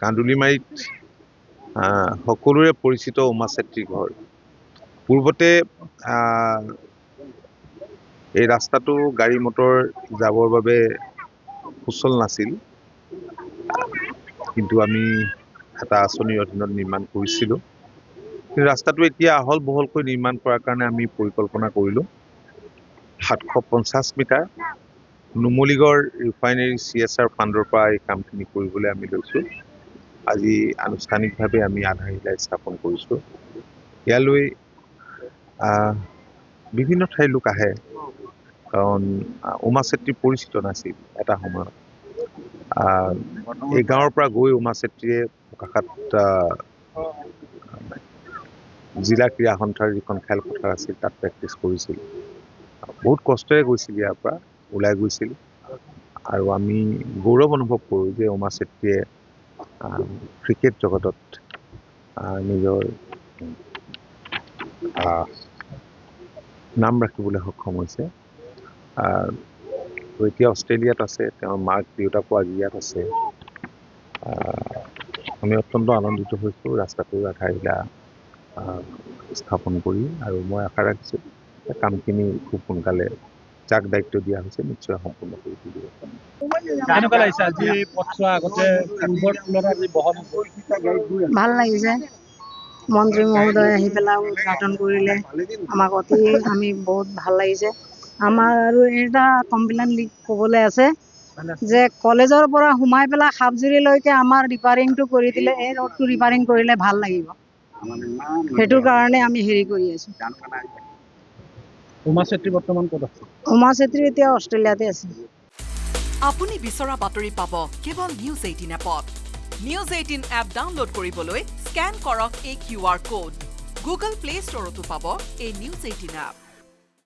কান্দুলিমাৰীত সকলোৰে পৰিচিত উমা চেত্ৰীৰ ঘৰ। পূৰ্বতে এই ৰাস্তাটো গাড়ী মটৰ যাবৰ বাবে সুচল নাছিল, কিন্তু আমি এটা আঁচনিৰ অধীনত নিৰ্মাণ কৰিছিলোঁ। কিন্তু ৰাস্তাটো এতিয়া আহল বহলকৈ নিৰ্মাণ কৰাৰ কাৰণে আমি পৰিকল্পনা কৰিলোঁ 750 মিটাৰ নুমলীগড় ৰিফাইনেৰী CSR ফাণ্ডৰ পৰা এই কামখিনি কৰিবলৈ আমি লৈছোঁ। আজি আনুষ্ঠানিকভাৱে আমি আধাৰশিলা স্থাপন কৰিছোঁ। ইয়ালৈ বিভিন্ন ঠাইৰ লোক আহে, কাৰণ উমা চেত্ৰী পৰিচিত নাছিল এটা সময়ত। এই গাঁৱৰ পৰা গৈ উমা চেত্ৰীয়ে বোকাখাত জিলা ক্ৰীড়া সন্থাৰ যিখন খেলপথাৰ আছিল তাত প্ৰেক্টিচ কৰিছিল। বহুত কষ্টৰে গৈছিল, ইয়াৰ পৰা ওলাই গৈছিল। আৰু আমি গৌৰৱ অনুভৱ কৰোঁ যে উমা চেত্ৰীয়ে ক্ৰিকেট জগতত নিজৰ নাম ৰাখিবলৈ সক্ষম হৈছে। এতিয়া অষ্ট্ৰেলিয়াত আছে, তেওঁৰ মাক দেউতাকো আজি ইয়াত আছে। আমি অত্যন্ত আনন্দিত হৈছোঁ ৰাস্তাটোৰ আধাৰশিলা স্থাপন কৰি, আৰু মই আশা ৰাখিছোঁ কামখিনি খুব সোনকালে যাক দায়িত্ব দিয়া হৈছে নিশ্চয় সম্পূৰ্ণ কৰি তুলিব। ভাল লাগিছে, মন্ত্ৰী মহোদয় আহি পেলাই উদ্ঘাটন কৰিলে, আমাক অতি আমি বহুত ভাল লাগিছে। আমাৰ আৰু এটা কমপ্লেইন ক'বলৈ আছে যে কলেজৰ পৰা সোমাই পেলাই সাপজুৰিলৈকে আমাৰ ৰিপেয়াৰিংটো কৰি দিলে, এই ৰোডটো ৰিপেয়াৰিং কৰিলে ভাল লাগিব। সেইটোৰ কাৰণে আমি হেৰি কৰি আছোঁ। উমা চেত্ৰী বৰ্তমান ক'ত আছে? উমা চেত্ৰী এতিয়া অষ্ট্ৰেলিয়াতে আছে। আপুনি বিচৰা বাতৰি পাব কেৱল নিউজ 18 এপত। নিউজ 18 এপ ডাউনলোড কৰিবলৈ স্কেন কৰক এই QR কোড। গুগল প্লে ষ্টৰতো পাব এই নিউজ 18 এপ।